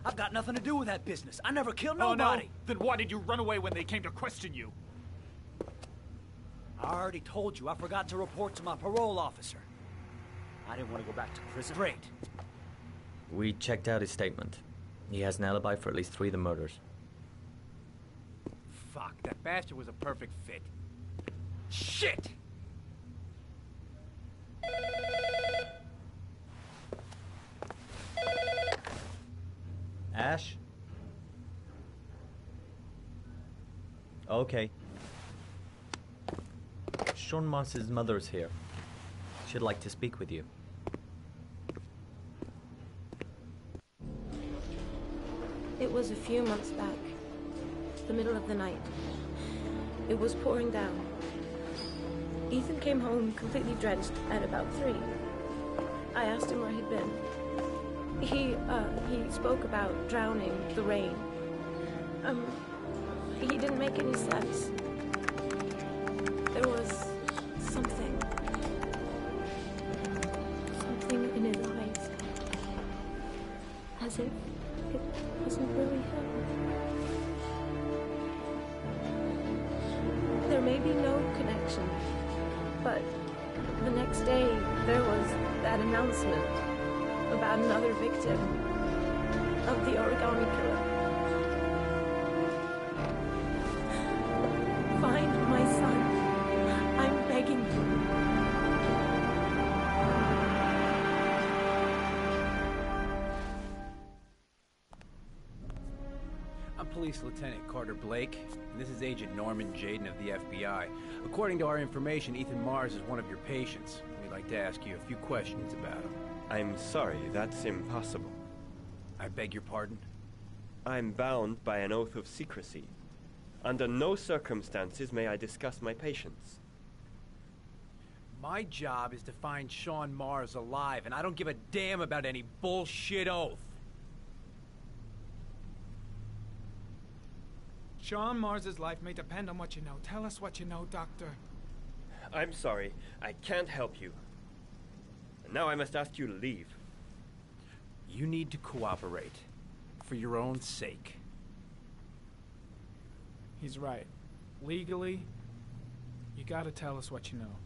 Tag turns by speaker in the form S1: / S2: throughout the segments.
S1: I've got nothing to do with that business. I never killed nobody.
S2: Oh, no? Then why did you run away when they came to question you?
S1: I already told you I forgot to report to my parole officer. I didn't want to go back to prison. Straight.
S3: We checked out his statement. He has an alibi for at least 3 of the murders.
S2: Fuck, that bastard was a perfect fit.
S1: Shit!
S3: Ash? Okay. Sean Moss's mother's here. She'd like to speak with you.
S4: It was a few months back. The middle of the night. It was pouring down. Ethan came home completely drenched at about 3. I asked him where he'd been. He spoke about drowning, the rain. He didn't make any sense. There was something in his eyes. As if it wasn't really him. There may be no connection, but the next day there was that announcement about another victim of the origami killer. Find my son. I'm begging you.
S5: I'm Police Lieutenant Carter Blake, and this is Agent Norman Jaden of the FBI. According to our information, Ethan Mars is one of your patients. We'd like to ask you a few questions about him.
S6: I'm sorry, that's impossible.
S5: I beg your pardon?
S6: I'm bound by an oath of secrecy. Under no circumstances may I discuss my patients.
S5: My job is to find Sean Mars alive, and I don't give a damn about any bullshit oath.
S7: Sean Mars's life may depend on what you know. Tell us what you know, Doctor.
S6: I'm sorry, I can't help you. Now I must ask you to leave.
S5: You need to cooperate. For your own sake.
S7: He's right. Legally, you gotta tell us what you know.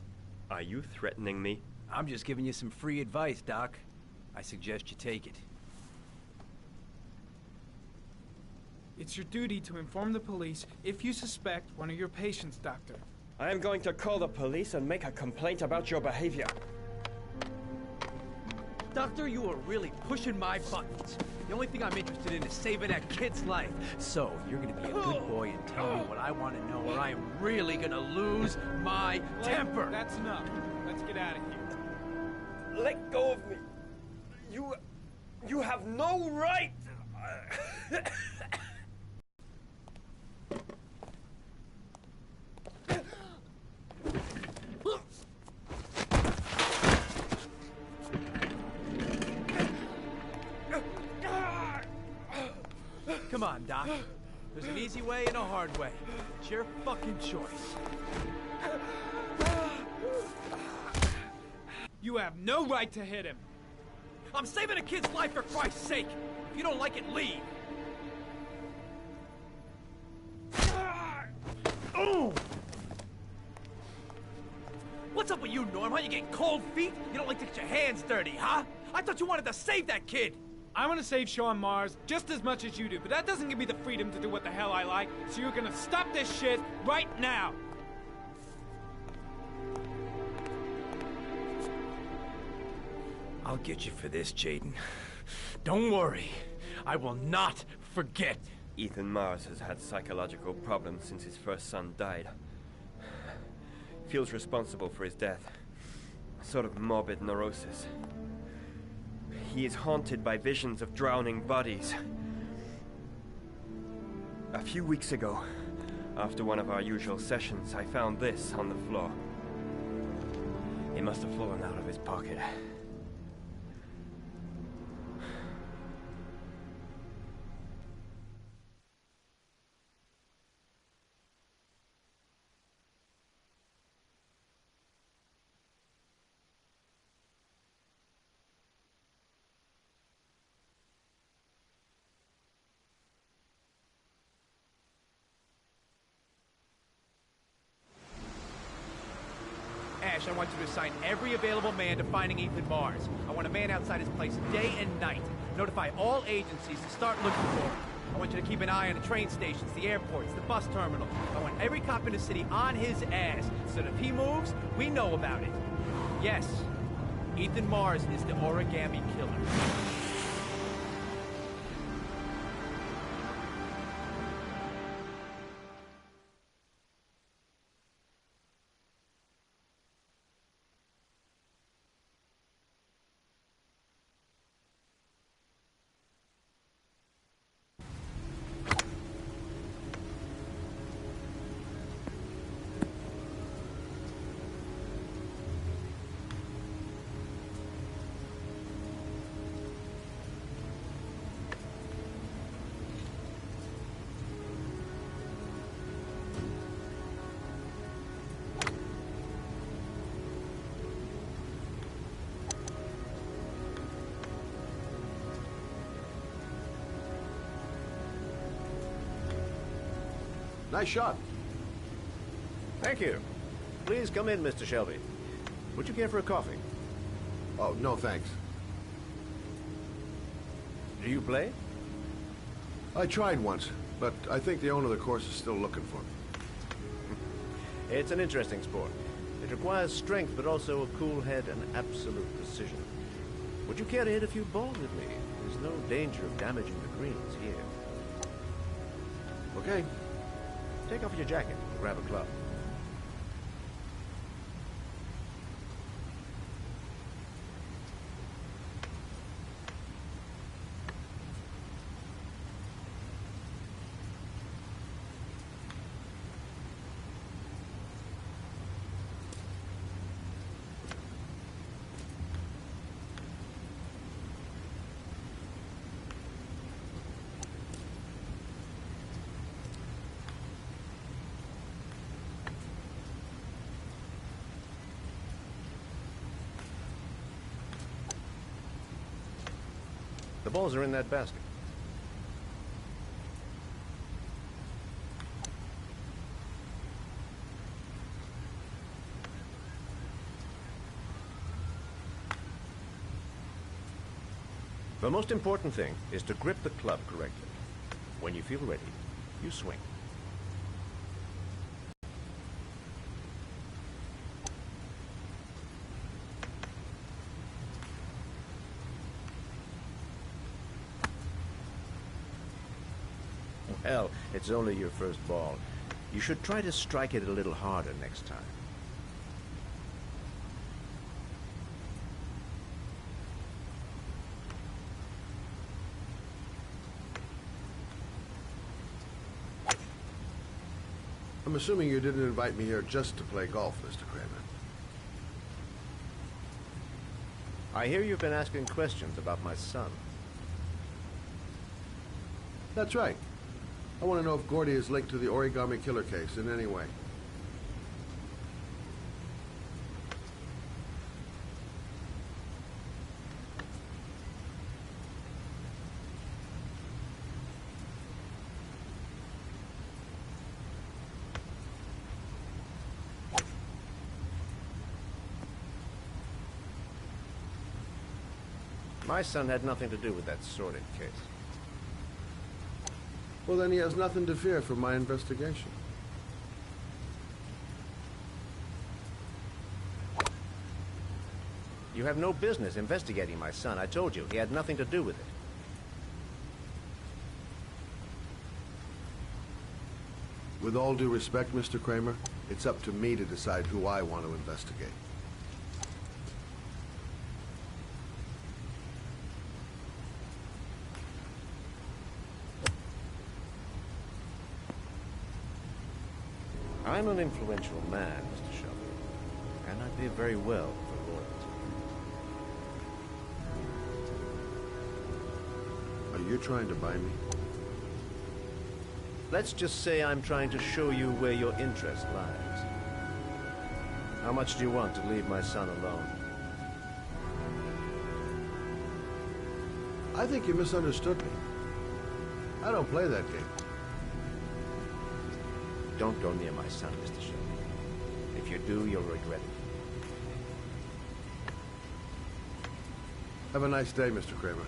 S6: Are you threatening me?
S5: I'm just giving you some free advice, Doc. I suggest you take it.
S7: It's your duty to inform the police if you suspect one of your patients, Doctor.
S6: I am going to call the police and make a complaint about your behavior.
S5: Doctor, you are really pushing my buttons. The only thing I'm interested in is saving that kid's life. So, you're gonna be a good boy and tell me what I want to know, or I am really gonna lose my temper.
S7: That's enough. Let's get out of here.
S6: Let go of me. You have no right.
S5: Come on, Doc. There's an easy way and a hard way. It's your fucking choice.
S7: You have no right to hit him.
S5: I'm saving a kid's life for Christ's sake. If you don't like it, leave. What's up with you, Norm? Huh? You getting cold feet? You don't like to get your hands dirty, huh? I thought you wanted to save that kid.
S7: I want to save Sean Mars just as much as you do, but that doesn't give me the freedom to do what the hell I like, so you're gonna stop this shit right now!
S5: I'll get you for this, Jaden. Don't worry. I will not forget.
S6: Ethan Mars has had psychological problems since his first son died. Feels responsible for his death. A sort of morbid neurosis. He is haunted by visions of drowning bodies. A few weeks ago, after one of our usual sessions, I found this on the floor. It must have fallen out of his pocket.
S5: Ash, I want you to assign every available man to finding Ethan Mars. I want a man outside his place day and night. Notify all agencies to start looking for him. I want you to keep an eye on the train stations, the airports, the bus terminal. I want every cop in the city on his ass, so that if he moves, we know about it. Yes, Ethan Mars is the origami killer.
S8: Nice shot.
S9: Thank you. Please come in, Mr. Shelby. Would you care for a coffee?
S8: Oh, no thanks.
S9: Do you play?
S8: I tried once, but I think the owner of the course is still looking for me.
S9: It's an interesting sport. It requires strength, but also a cool head and absolute precision. Would you care to hit a few balls with me? There's no danger of damaging the greens here.
S8: Okay.
S9: Take off your jacket and grab a club. The balls are in that basket. The most important thing is to grip the club correctly. When you feel ready, you swing. Well, it's only your first ball. You should try to strike it a little harder next time.
S8: I'm assuming you didn't invite me here just to play golf, Mr. Kramer.
S9: I hear you've been asking questions about my son.
S8: That's right. I want to know if Gordy is linked to the origami killer case in any way.
S9: My son had nothing to do with that sordid case.
S8: Well, then he has nothing to fear from my investigation.
S9: You have no business investigating my son. I told you, he had nothing to do with it.
S8: With all due respect, Mr. Kramer, it's up to me to decide who I want to investigate.
S9: I'm an influential man, Mr. Shelby, and I pay very well for loyalty.
S8: Are you trying to buy me?
S9: Let's just say I'm trying to show you where your interest lies. How much do you want to leave my son alone?
S8: I think you misunderstood me. I don't play that game.
S9: Don't go near my son, Mr. Shelby. If you do, you'll regret it.
S8: Have a nice day, Mr. Kramer.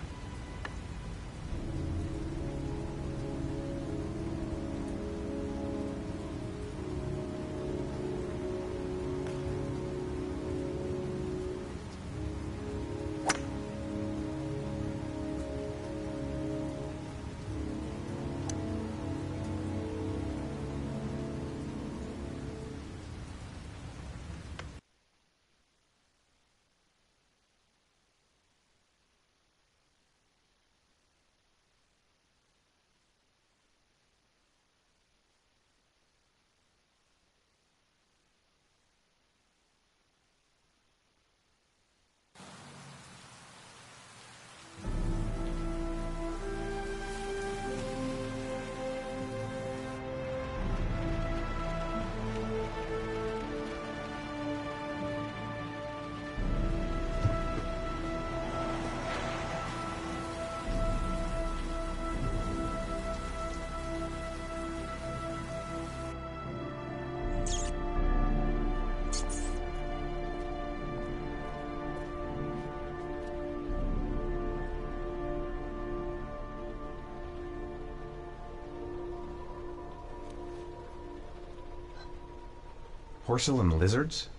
S10: Porcelain lizards?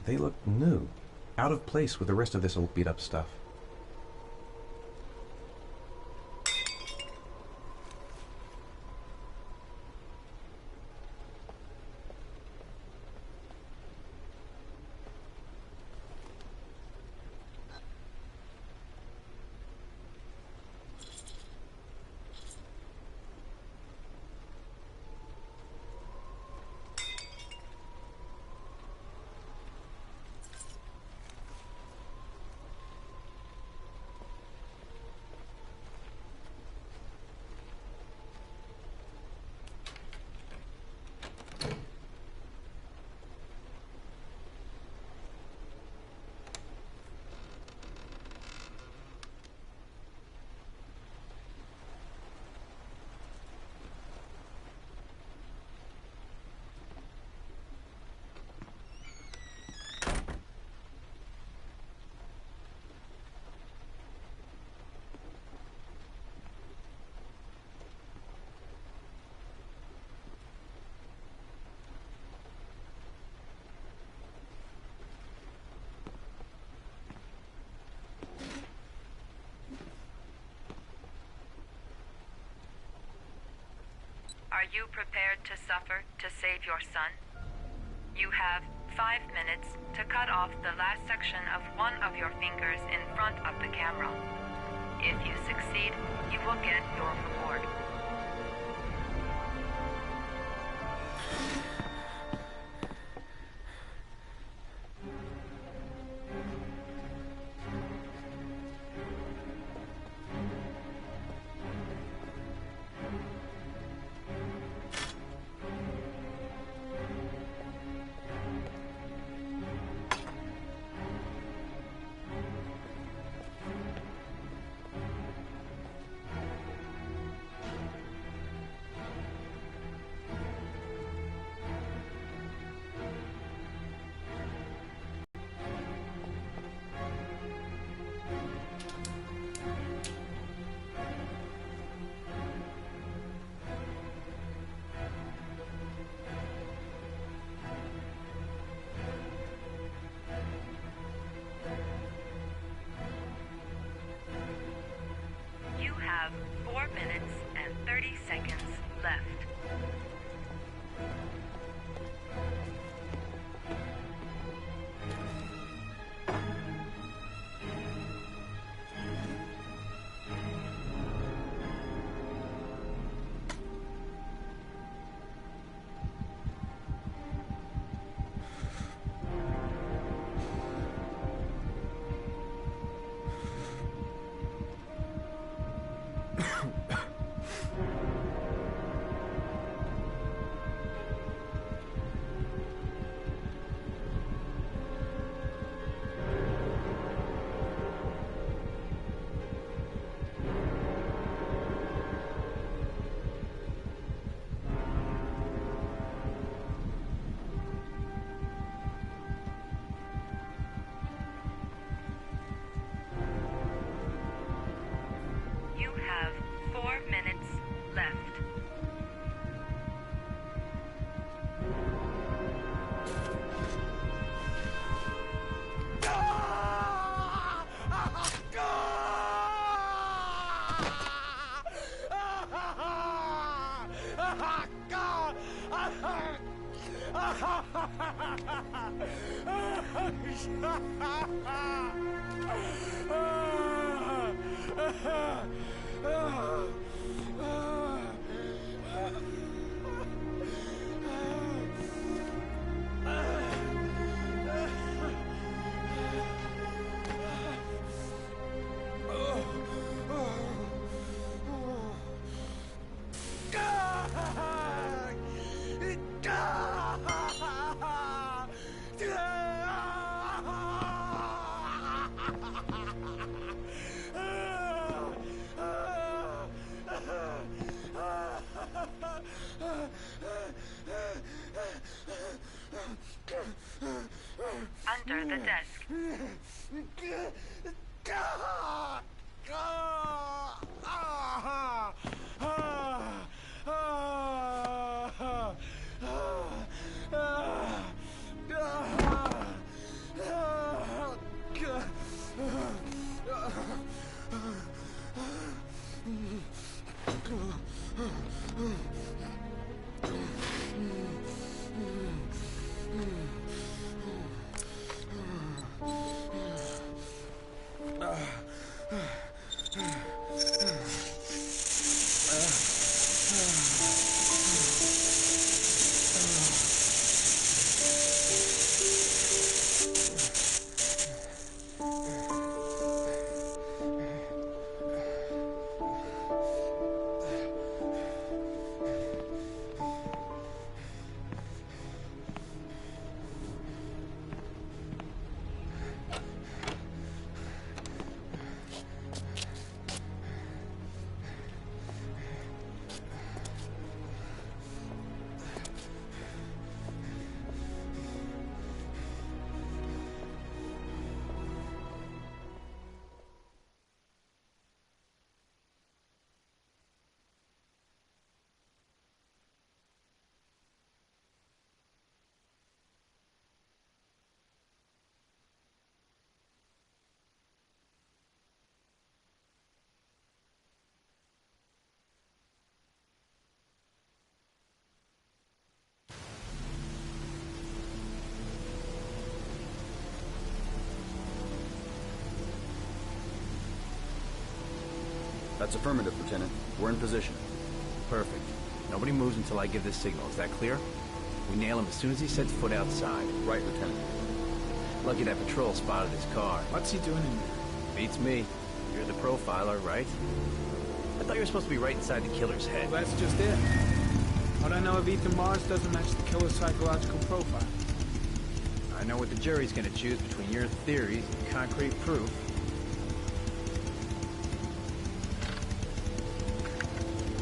S10: They look new. Out of place with the rest of this old beat-up stuff.
S11: Are you prepared to suffer to save your son? You have 5 minutes to cut off the last section of one of your fingers in front of the camera. If you succeed, you will get your reward. Under the desk.
S12: That's affirmative, Lieutenant. We're in position.
S5: Perfect. Nobody moves until I give the signal. Is that clear? We nail him as soon as he sets foot outside.
S12: Right, Lieutenant.
S5: Lucky that patrol spotted his car.
S7: What's he doing in there?
S5: Beats me. You're the profiler, right? I thought you were supposed to be right inside the killer's head.
S7: Well, that's just it. What I know of Ethan Mars doesn't match the killer's psychological profile.
S5: I know what the jury's gonna choose between your theories and concrete proof.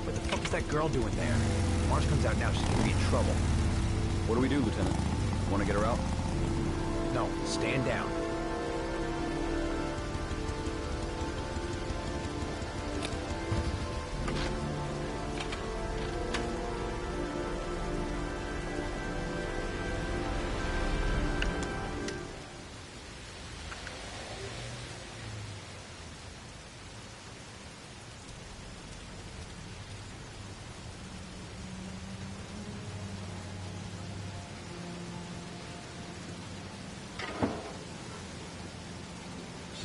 S5: What the fuck is that girl doing there? If Mars comes out now, she's gonna be in trouble.
S12: What do we do, Lieutenant? Want to get her out?
S5: No, stand down.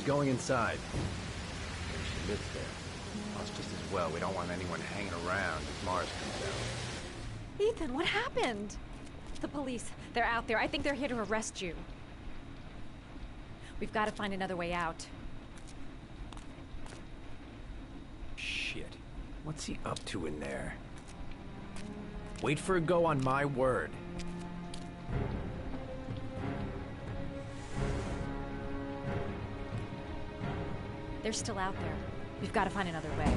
S5: Going inside. She lives there. Us just as well. We don't want anyone hanging around if Mars comes out.
S13: Ethan, what happened? The police. They're out there. I think they're here to arrest you. We've got to find another way out.
S5: Shit. What's he up to in there? Wait for a go on my word.
S13: They're still out there. We've got to find another way.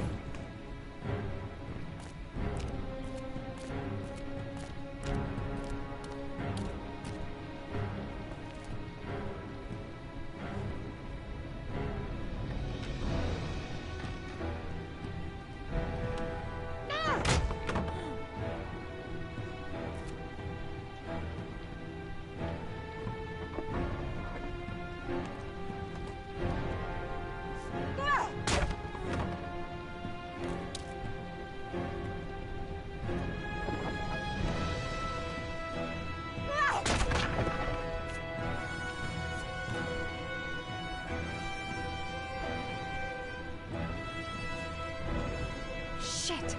S13: Shit!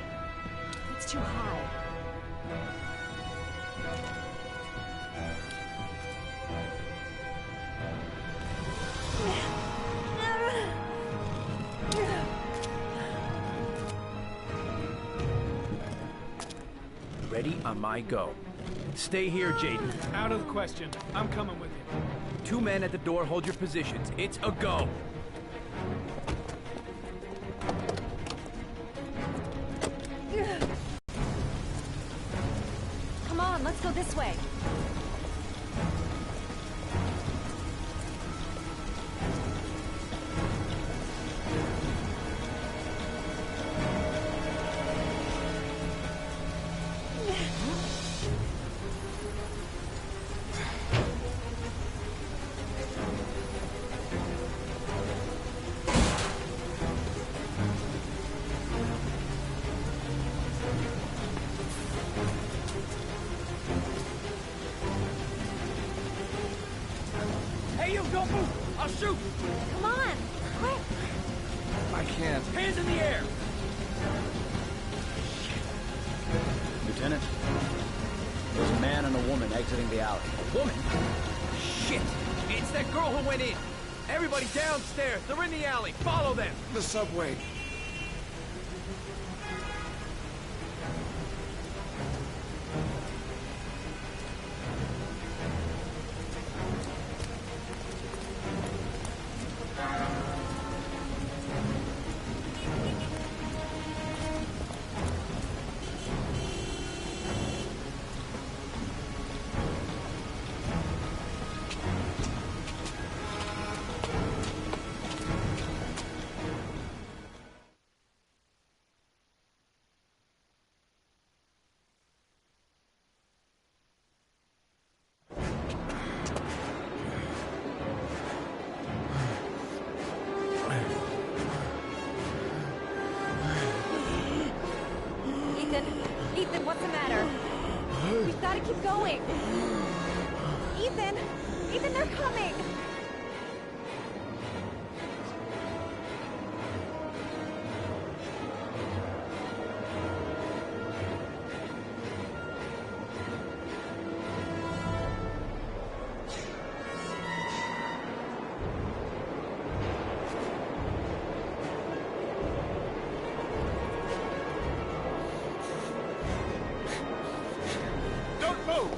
S13: It's too high.
S5: Ready on my go. Stay here, Jaden.
S7: Out of the question. I'm coming with you.
S5: 2 men at the door, hold your positions. It's a go.
S13: Come on, let's go this way.
S5: Hey, you, don't move! I'll shoot!
S13: Come on, quick!
S12: I can't.
S5: Hands in the air!
S1: Lieutenant, there's a man and a woman exiting the alley.
S5: A woman? Shit! It's that girl who went in! Everybody downstairs! They're in the alley! Follow them!
S12: The subway.
S13: Ethan, what's the matter? We've got to keep going. Ethan! Ethan, they're coming!
S5: Don't move!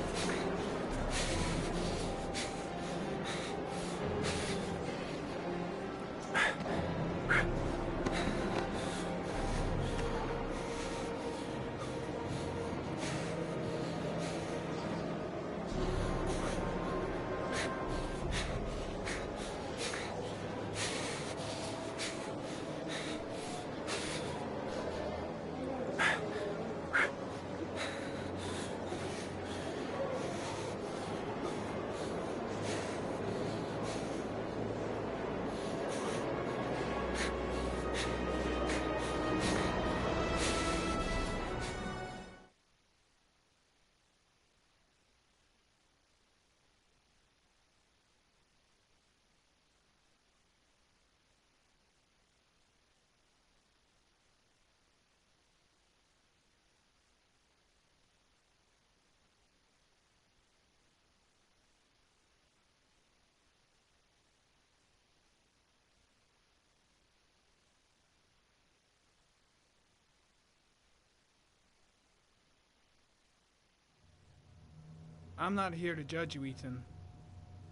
S7: I'm not here to judge you, Ethan.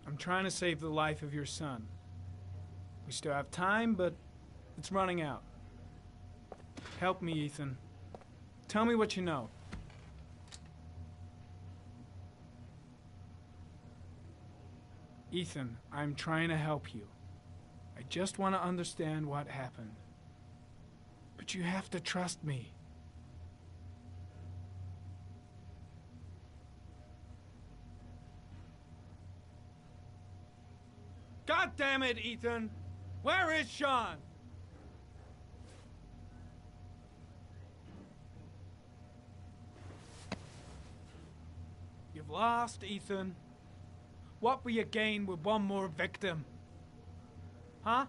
S7: I'm trying to save the life of your son. We still have time, but it's running out. Help me, Ethan. Tell me what you know. Ethan, I'm trying to help you. I just want to understand what happened. But you have to trust me. God damn it, Ethan! Where is Sean? You've lost, Ethan. What will you gain with one more victim? Huh?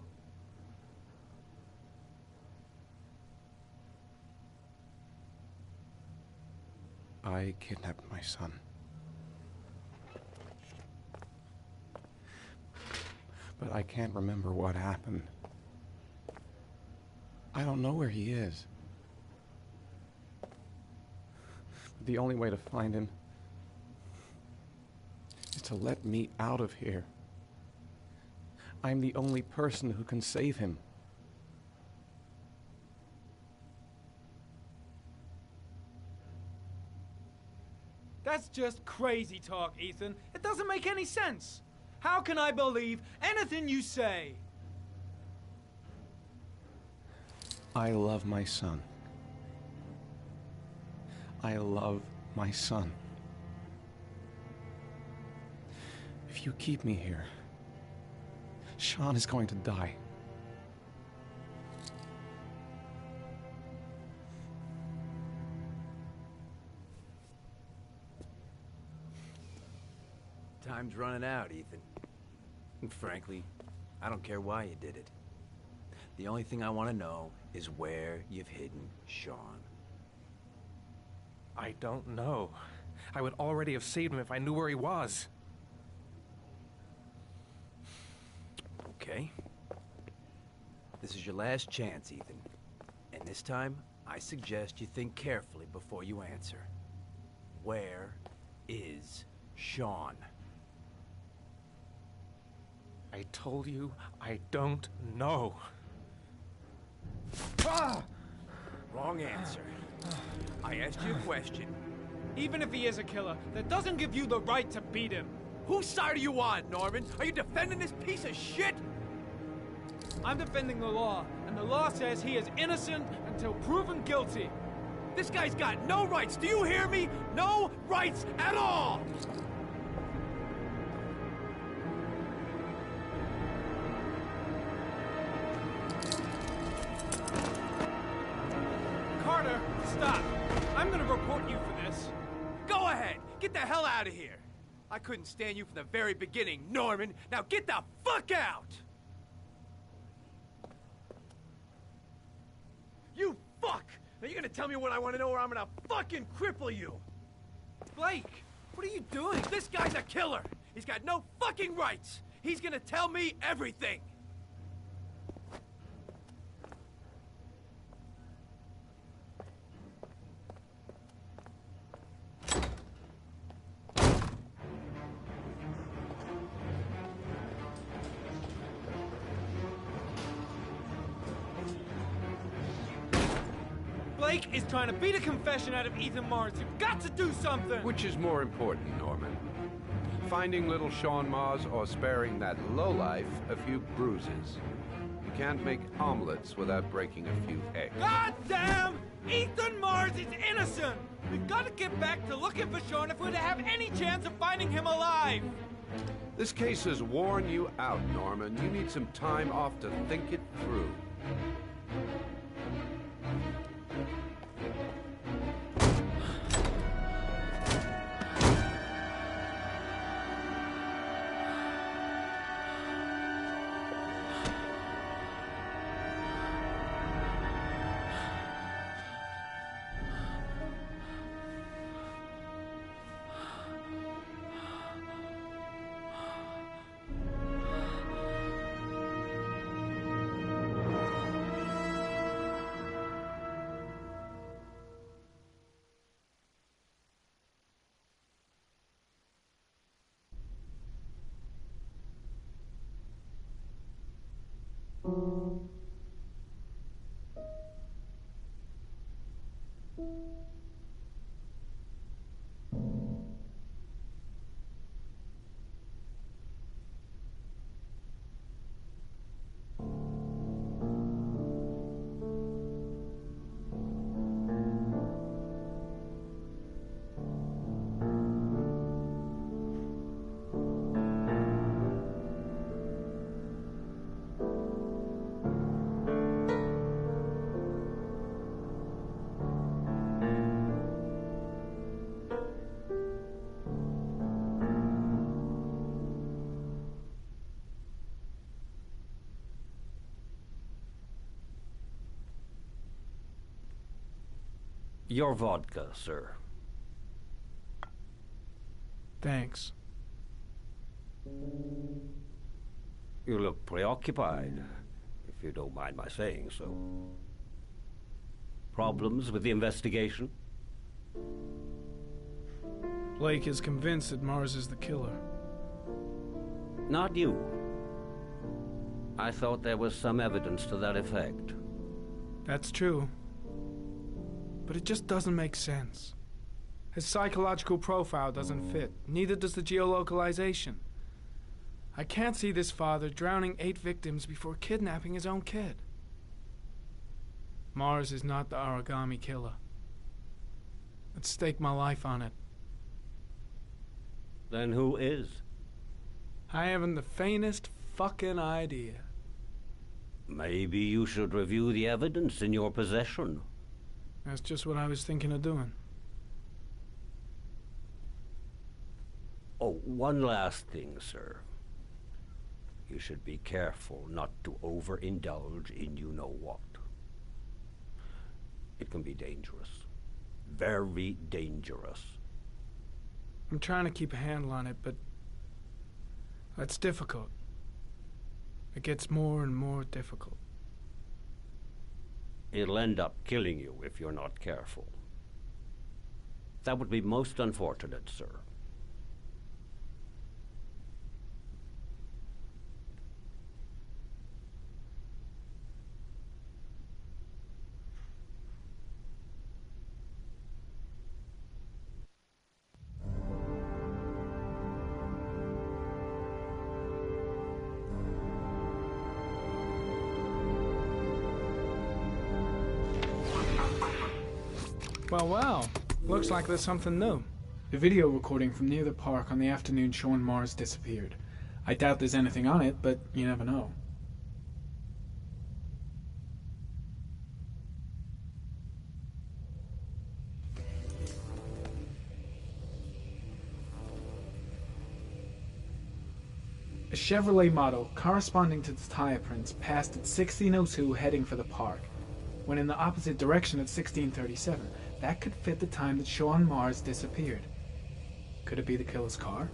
S10: I kidnapped my son. But I can't remember what happened. I don't know where he is. The only way to find him is to let me out of here. I'm the only person who can save him.
S7: That's just crazy talk, Ethan. It doesn't make any sense. How can I believe anything you say?
S10: I love my son. I love my son. If you keep me here, Sean is going to die.
S5: Time's running out, Ethan. And frankly, I don't care why you did it. The only thing I want to know is where you've hidden Sean.
S14: I don't know. I would already have saved him if I knew where he was.
S5: Okay. This is your last chance, Ethan. And this time, I suggest you think carefully before you answer. Where is Sean?
S14: I told you I don't know.
S5: Ah! Wrong answer. I asked you a question.
S7: Even if he is a killer, that doesn't give you the right to beat him.
S5: Whose side are you on, Norman? Are you defending this piece of shit?
S7: I'm defending the law, and the law says he is innocent until proven guilty.
S5: This guy's got no rights, do you hear me? No rights at all!
S7: Carter, stop. I'm gonna report you for this.
S5: Go ahead! Get the hell out of here! I couldn't stand you from the very beginning, Norman! Now get the fuck out! You fuck! Now you're gonna tell me what I want to know or I'm gonna fucking cripple you!
S7: Blake, what are you doing?
S5: This guy's a killer! He's got no fucking rights! He's gonna tell me everything!
S7: Blake is trying to beat a confession out of Ethan Mars. You've got to do something!
S15: Which is more important, Norman? Finding little Sean Mars or sparing that lowlife a few bruises? You can't make omelets without breaking a few eggs.
S7: God damn! Ethan Mars is innocent! We've got to get back to looking for Sean if we're to have any chance of finding him alive!
S15: This case has worn you out, Norman. You need some time off to think it through.
S1: Your vodka, sir.
S7: Thanks.
S16: You look preoccupied, if you don't mind my saying so. Problems with the investigation?
S7: Blake is convinced that Mars is the killer.
S16: Not you. I thought there was some evidence to that effect.
S7: That's true. But it just doesn't make sense. His psychological profile doesn't fit. Neither does the geolocalization. I can't see this father drowning 8 victims before kidnapping his own kid. Mars is not the origami killer. I'd stake my life on it.
S16: Then who is?
S7: I haven't the faintest fucking idea.
S16: Maybe you should review the evidence in your possession.
S7: That's just what I was thinking of doing.
S16: Oh, one last thing, sir. You should be careful not to overindulge in you-know-what. It can be dangerous. Very dangerous.
S7: I'm trying to keep a handle on it, but that's difficult. It gets more and more difficult.
S16: It'll end up killing you if you're not careful. That would be most unfortunate, sir.
S7: Well, looks like there's something new. The video recording from near the park on the afternoon Sean Mars disappeared. I doubt there's anything on it, but you never know. A Chevrolet model corresponding to the tire prints passed at 16:02 heading for the park, when in the opposite direction at 16:37. That could fit the time that Sean Mars disappeared. Could it be the killer's car?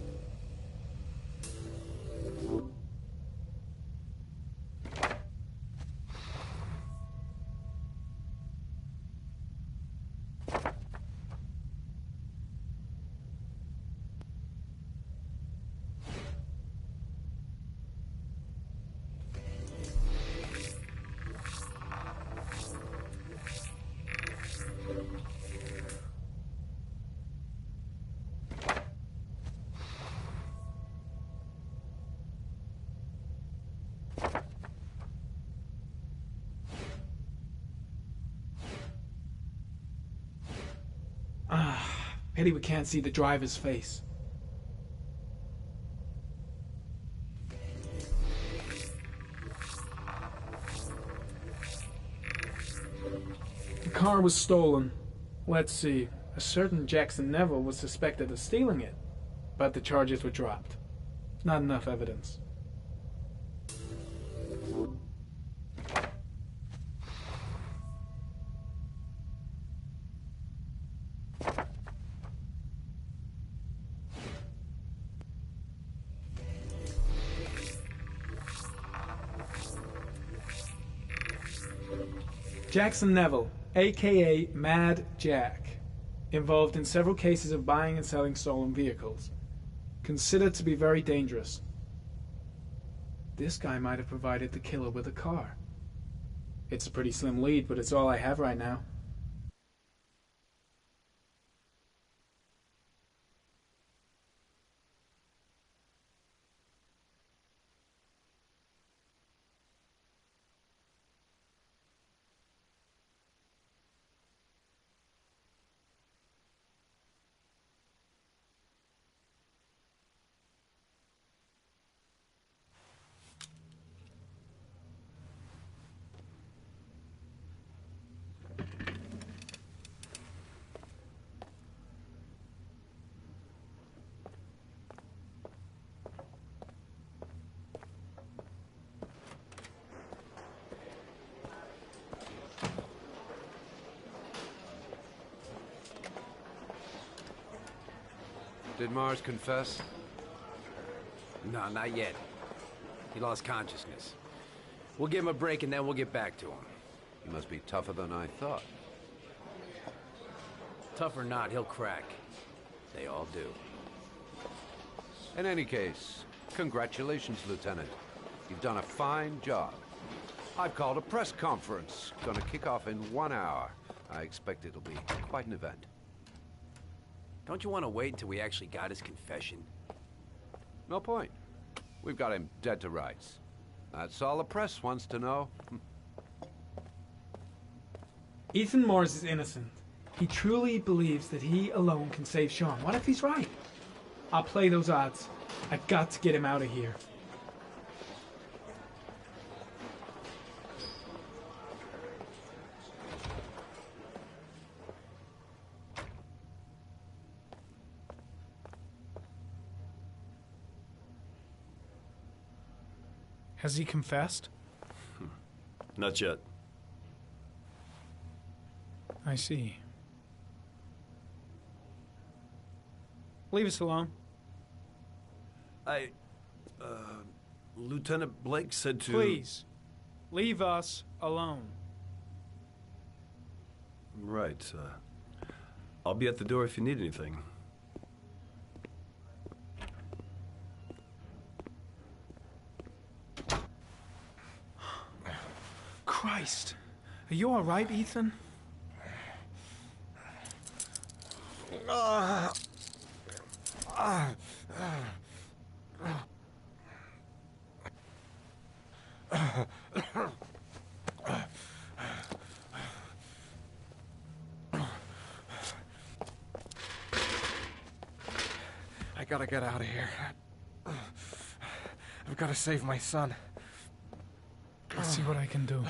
S7: Pity we can't see the driver's face. The car was stolen. Let's see. A certain Jackson Neville was suspected of stealing it, but the charges were dropped. Not enough evidence. Jackson Neville, aka Mad Jack, involved in several cases of buying and selling stolen vehicles. Considered to be very dangerous. This guy might have provided the killer with a car. It's a pretty slim lead, but it's all I have right now.
S15: Did Mars confess?
S5: No, not yet. He lost consciousness. We'll give him a break and then we'll get back to him.
S15: He must be tougher than I thought.
S5: Tough or not, he'll crack. They all do.
S15: In any case, congratulations, Lieutenant. You've done a fine job. I've called a press conference. Gonna kick off in 1 hour. I expect it'll be quite an event.
S5: Don't you want to wait until we actually got his confession?
S15: No point. We've got him dead to rights. That's all the press wants to know.
S7: Ethan Mars is innocent. He truly believes that he alone can save Sean. What if he's right? I'll play those odds. I've got to get him out of here. Has he confessed?
S17: Not yet.
S7: I see. Leave us alone.
S17: Lieutenant Blake said to...
S7: Please, leave us alone.
S17: Right. I'll be at the door if you need anything.
S7: Christ. Are you all right, Ethan?
S14: I gotta get out of here. I've gotta save my son.
S7: I'll see what I can do.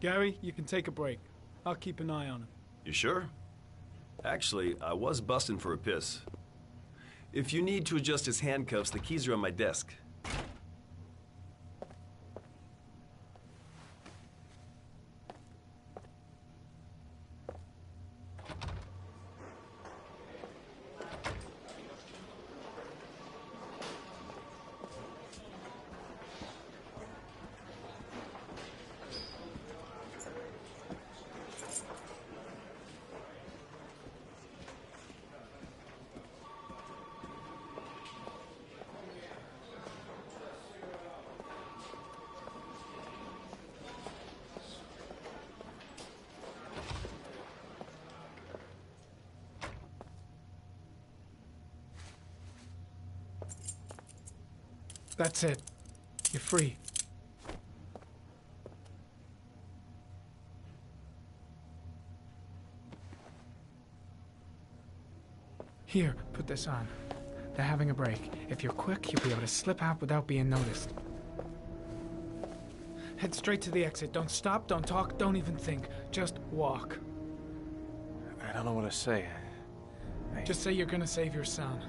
S7: Gary, you can take a break. I'll keep an eye on him.
S17: You sure? Actually, I was busting for a piss. If you need to adjust his handcuffs, the keys are on my desk.
S7: That's it. You're free. Here, put this on. They're having a break. If you're quick, you'll be able to slip out without being noticed. Head straight to the exit. Don't stop, don't talk, don't even think. Just walk.
S14: I don't know what to say.
S7: Just say you're gonna save your son.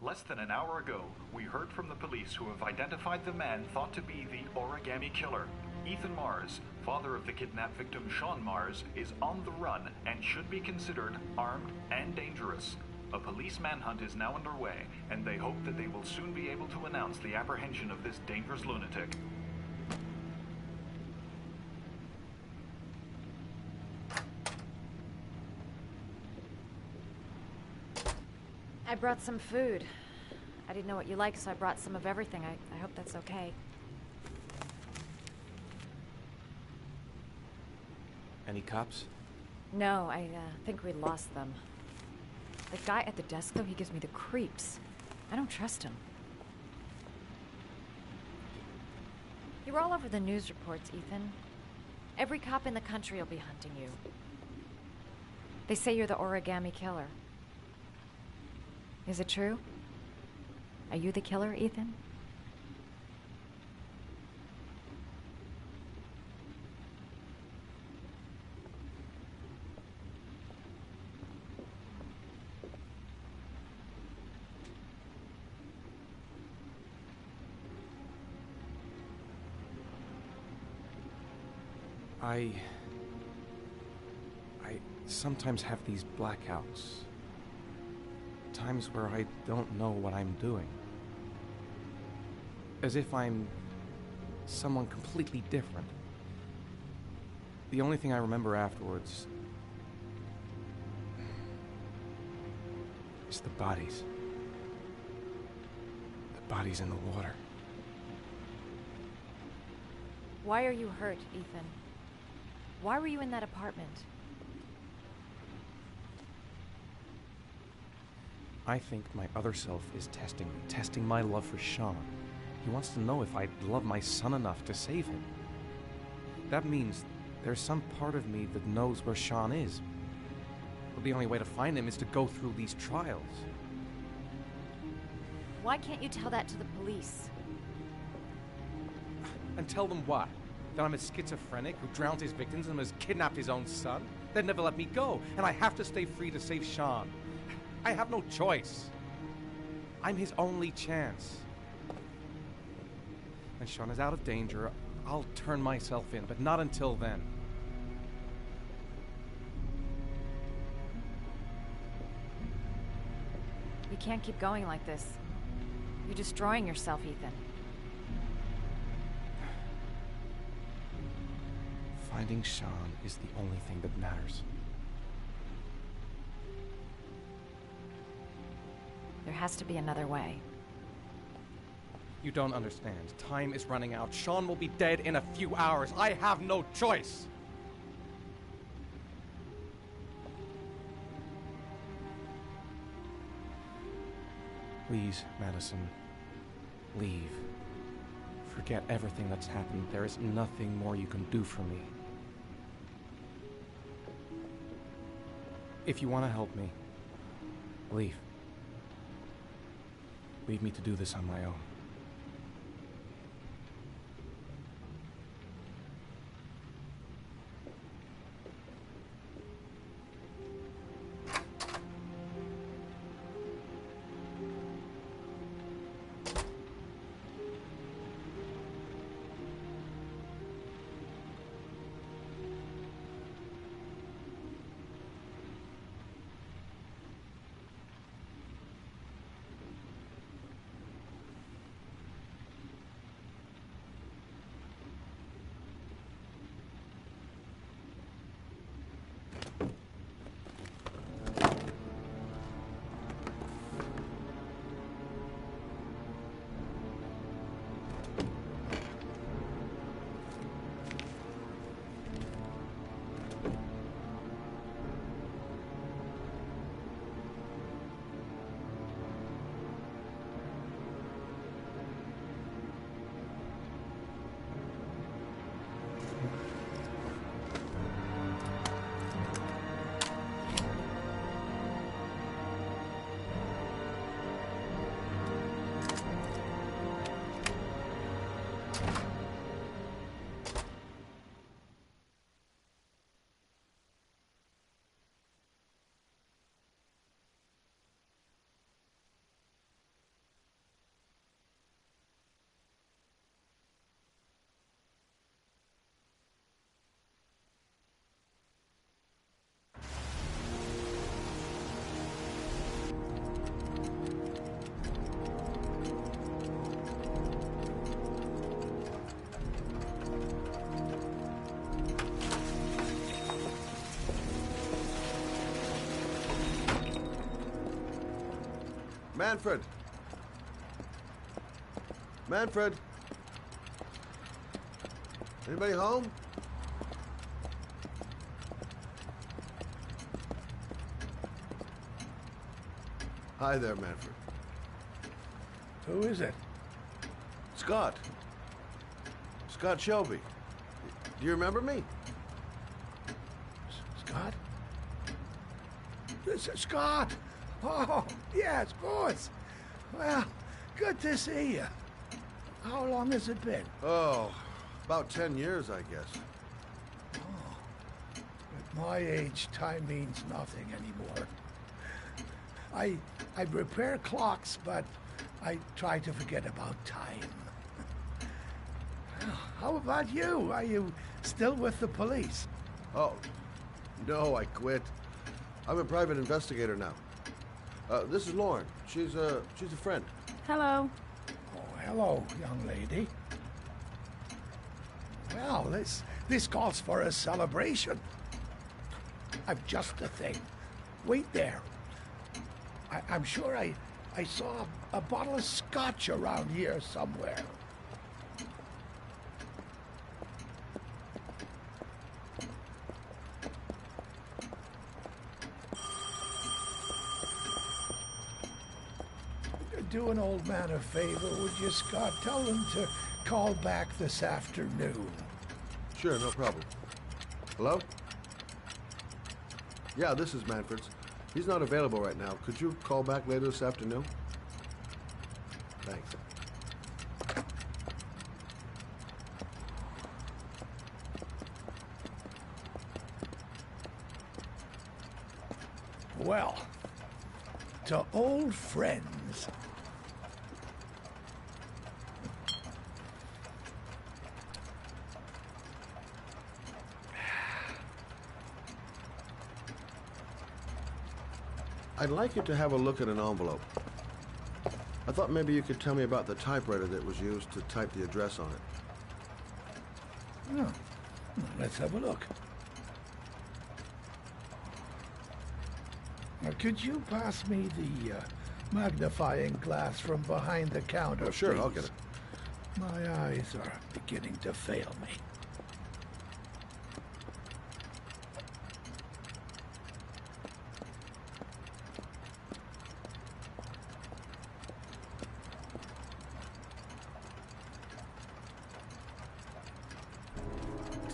S18: Less than an hour ago, we heard from the police who have identified the man thought to be the origami killer. Ethan Mars, father of the kidnapped victim Sean Mars, is on the run and should be considered armed and dangerous. A police manhunt is now underway, and they hope that they will soon be able to announce the apprehension of this dangerous lunatic.
S13: I brought some food. I didn't know what you like, so I brought some of everything. I hope that's okay.
S10: Any cops?
S13: No, I think we lost them. The guy at the desk, though, he gives me the creeps. I don't trust him. You're all over the news reports, Ethan. Every cop in the country will be hunting you. They say you're the origami killer. Is it true? Are you the killer, Ethan?
S10: I sometimes have these blackouts. Times where I don't know what I'm doing. As if I'm someone completely different. The only thing I remember afterwards is the bodies. The bodies in the water.
S13: Why are you hurt, Ethan? Why were you in that apartment?
S10: I think my other self is testing me, testing my love for Sean. He wants to know if I love my son enough to save him. That means there's some part of me that knows where Sean is. But the only way to find him is to go through these trials.
S13: Why can't you tell that to the police?
S10: And tell them what? That I'm a schizophrenic who drowns his victims and has kidnapped his own son? They'd never let me go, and I have to stay free to save Sean. I have no choice. I'm his only chance. When Sean is out of danger, I'll turn myself in, but not until then.
S13: You can't keep going like this. You're destroying yourself, Ethan.
S10: Finding Sean is the only thing that matters.
S13: There has to be another way.
S10: You don't understand. Time is running out. Sean will be dead in a few hours. I have no choice. Please, Madison, leave. Forget everything that's happened. There is nothing more you can do for me. If you want to help me, leave. Leave me to do this on my own.
S8: Manfred! Manfred! Anybody home? Hi there, Manfred.
S19: Who is it?
S8: Scott. Scott Shelby. Do you remember me?
S19: Scott? Scott! Oh, yes, of course. Well, good to see you. How long has it been?
S8: Oh, about 10 years, I guess.
S19: At my age, time means nothing anymore. I repair clocks, but I try to forget about time. How about you? Are you still with the police?
S8: Oh, no, I quit. I'm a private investigator now. This is Lauren. She's a friend.
S20: Hello.
S19: Oh, hello, young lady. Well, this calls for a celebration. I've just the thing. Wait there. I'm sure I saw a bottle of scotch around here somewhere. Do an old man a favor, would you, Scott? Tell him to call back this afternoon.
S8: Sure, no problem. Hello? Yeah, this is Manfred's. He's not available right now. Could you call back later this afternoon? Thanks.
S19: Well, to old friends.
S8: I'd like you to have a look at an envelope. I thought maybe you could tell me about the typewriter that was used to type the address on it.
S19: Oh, let's have a look. Now, could you pass me the magnifying glass from behind the counter,
S8: sure,
S19: please?
S8: I'll get it.
S19: My eyes are beginning to fail me.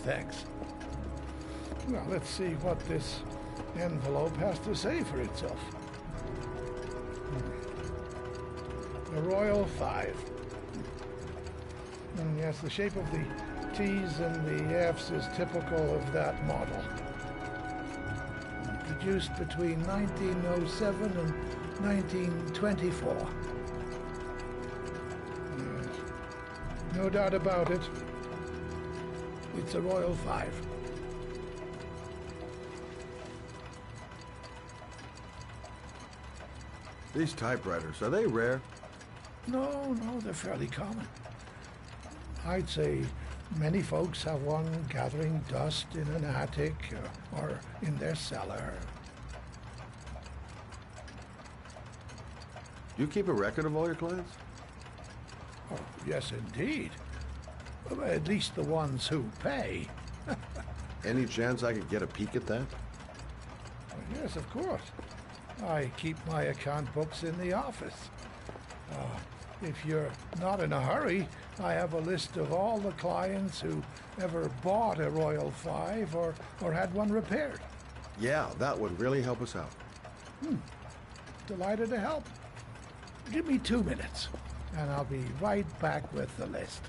S19: Thanks. Now, let's see what this envelope has to say for itself. The Royal 5. And yes, the shape of the T's and the F's is typical of that model. Produced between 1907 and 1924. No doubt about it. It's a Royal 5.
S8: These typewriters, are they rare?
S19: No, they're fairly common. I'd say many folks have one gathering dust in an attic or in their cellar.
S8: Do you keep a record of all your clients?
S19: Oh, yes, indeed. Well, at least the ones who pay.
S8: Any chance I could get a peek at that?
S19: Yes, of course. I keep my account books in the office. If you're not in a hurry, I have a list of all the clients who ever bought a Royal 5 or had one repaired.
S8: Yeah, that would really help us out.
S19: Delighted to help. Give me 2 minutes, and I'll be right back with the list.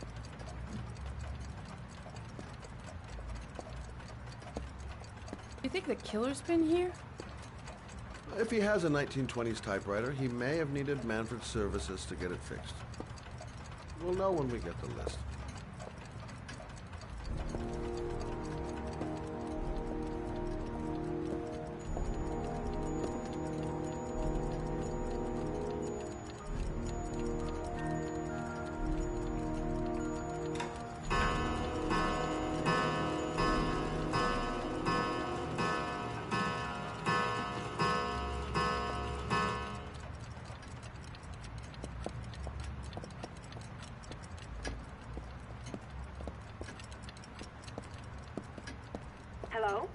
S20: You think the killer's been here?
S8: If he has a 1920s typewriter, he may have needed Manfred's services to get it fixed. We'll know when we get the list.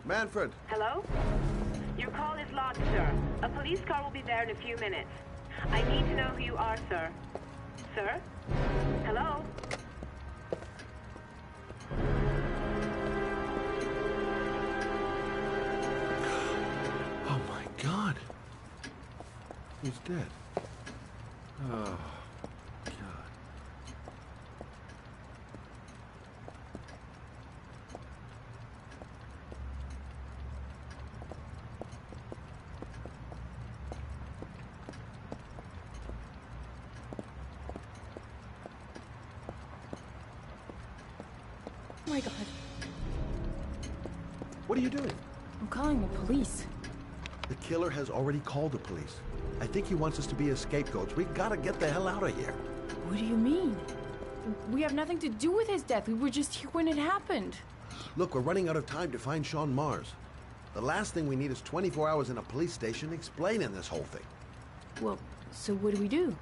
S8: Manfred!
S11: Hello? Your call is logged, sir. A police car will be there in a few minutes. I need to know who you are, sir. Sir? Hello?
S8: Oh my God. He's dead. Oh, God.
S20: Oh my God.
S8: What are you doing?
S20: I'm calling the police.
S8: The killer has already called the police. I think he wants us to be his scapegoats. We gotta get the hell out of here.
S20: What do you mean? We have nothing to do with his death. We were just here when it happened.
S8: Look, we're running out of time to find Sean Mars. The last thing we need is 24 hours in a police station explaining this whole thing.
S20: Well, so what do we do?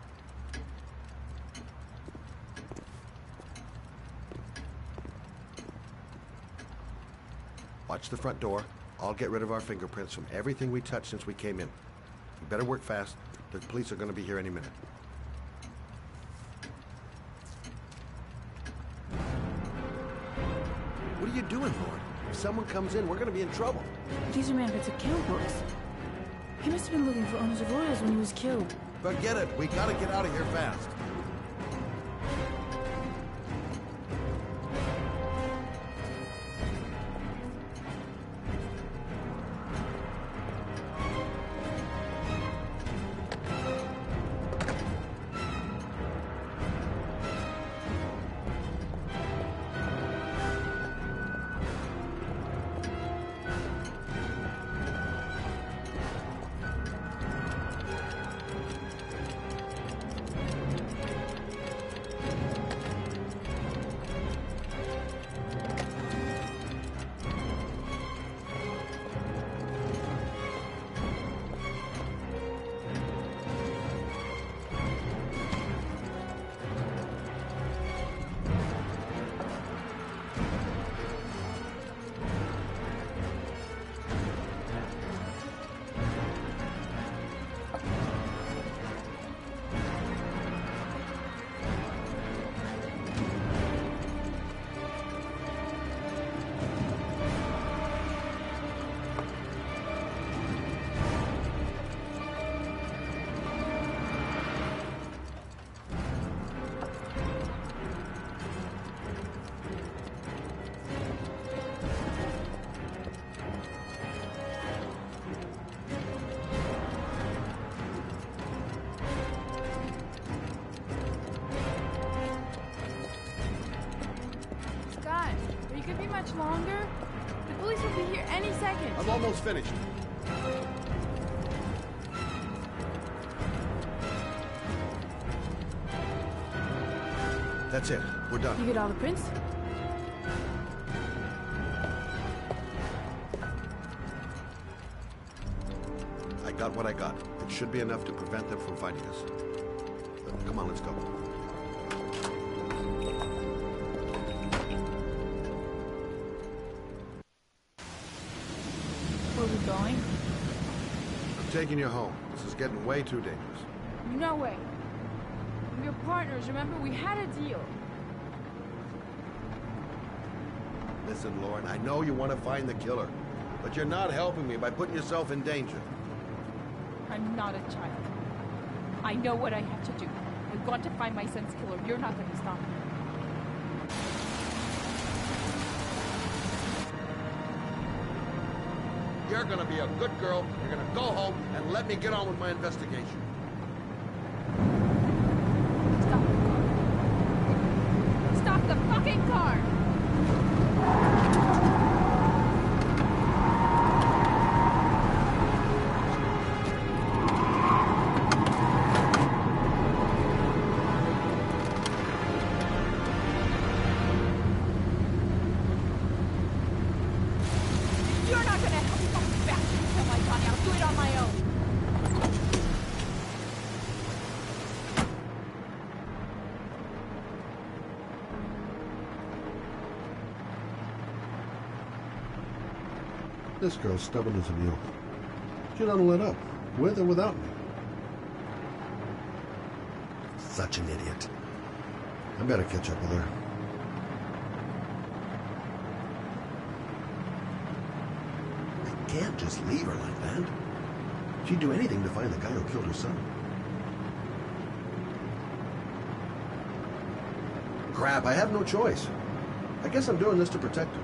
S8: Watch the front door. I'll get rid of our fingerprints from everything we touched since we came in. You better work fast. The police are going to be here any minute. What are you doing, Lord? If someone comes in, we're going to be in trouble.
S20: These are Manfred's account books. He must have been looking for owners of oils when he was killed.
S8: Forget it. We got to get out of here fast.
S20: much longer? The police will be here any second.
S8: I'm almost finished. That's it. We're done.
S20: You get all the prints?
S8: I got what I got. It should be enough to prevent them from finding us. Come on, let's go.
S20: Where are we going?
S8: I'm taking you home. This is getting way too dangerous.
S20: No way. We're partners, remember? We had a deal.
S8: Listen, Lauren, I know you want to find the killer, but you're not helping me by putting yourself in danger.
S20: I'm not a child. I know what I have to do. I've got to find my son's killer. You're not going to stop me.
S8: You're gonna be a good girl. You're gonna go home and let me get on with my investigation.
S20: Stop the fucking car! You're not gonna help me fucking bastard kill my Johnny. I'll do it on my own.
S8: This girl's stubborn as a mule. She doesn't let up, with or without me. Such an idiot. I better catch up with her. I can't just leave her like that. She'd do anything to find the guy who killed her son. Crap, I have no choice. I guess I'm doing this to protect her.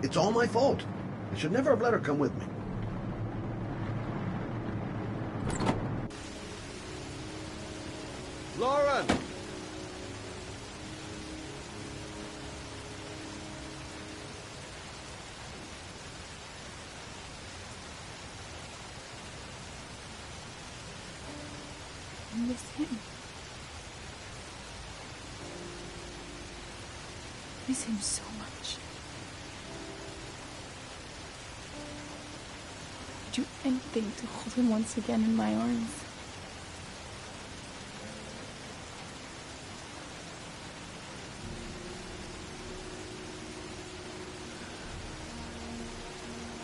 S8: It's all my fault. I should never have let her come with me. Lauren!
S20: I miss him. Miss him so much. I'd do anything to hold him once again in my arms.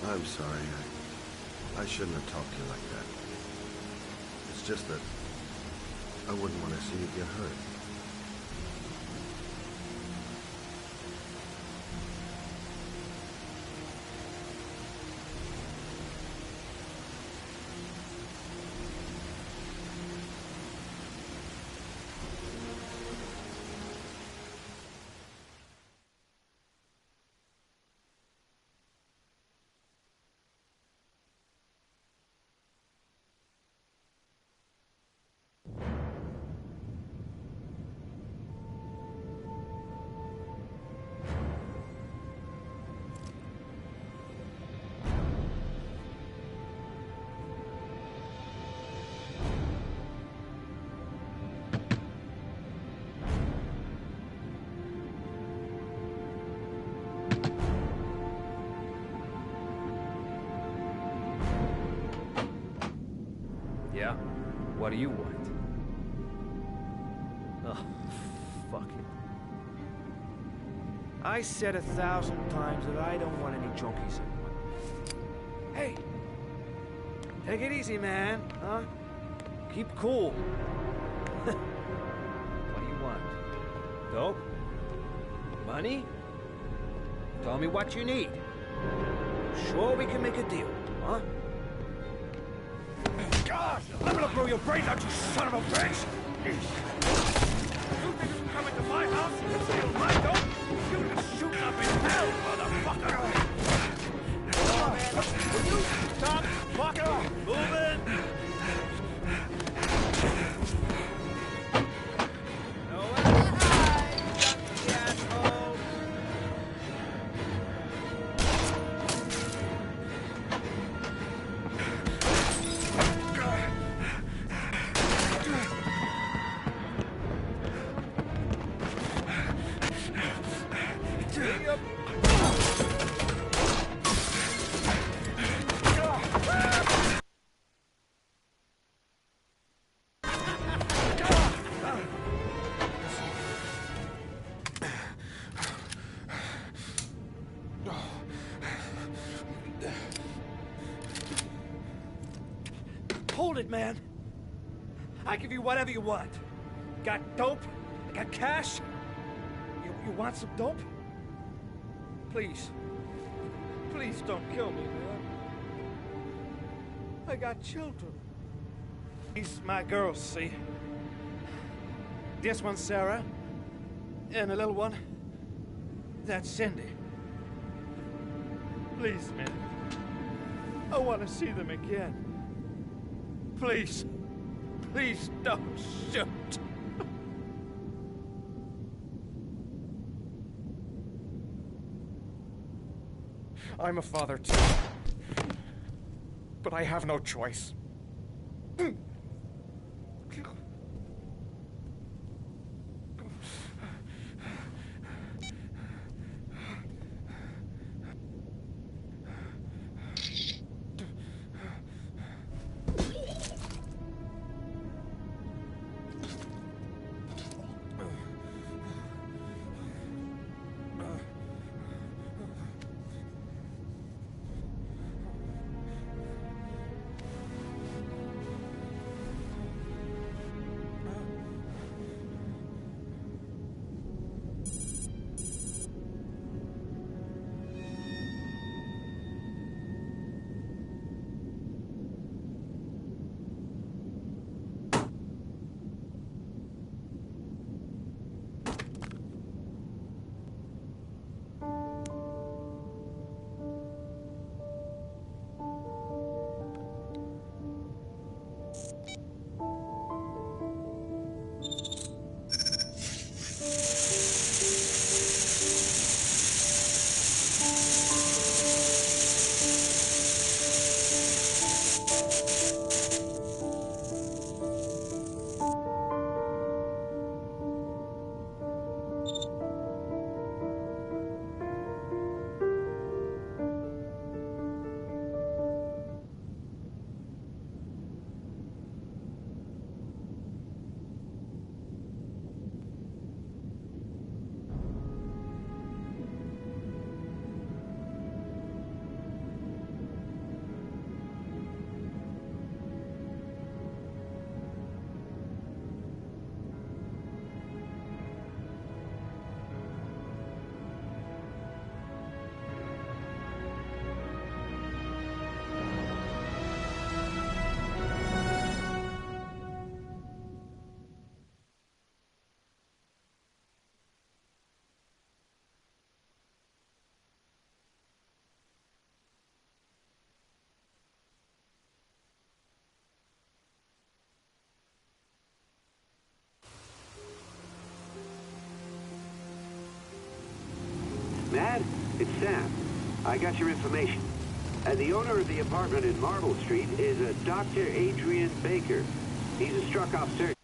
S8: I'm sorry. I shouldn't have talked to you like that. It's just that I wouldn't want to see you get hurt.
S5: Yeah? What do you want? Oh, fuck it. I said 1,000 times that I don't want any junkies anymore. Hey! Take it easy, man, huh? Keep cool. What do you want? Dope? Money? Tell me what you need. Sure we can make a deal, huh? God! I'm gonna blow your brains out, you son of a bitch! You think you can come into my house and steal my dope? You're gonna shoot up in hell, motherfucker! Will you stop fucking moving? Hold it, man. I give you whatever you want. Got dope? Got cash? You want some dope? Please. Please don't kill me, man. I got children. These my girls, see? This one's Sarah. And the little one, that's Cindy. Please, man. I want to see them again. Please. Please don't shoot.
S14: I'm a father too. But I have no choice.
S21: It's Sam. I got your information. The owner of the apartment in Marble Street is a Dr. Adrian Baker. He's a struck-off surgeon.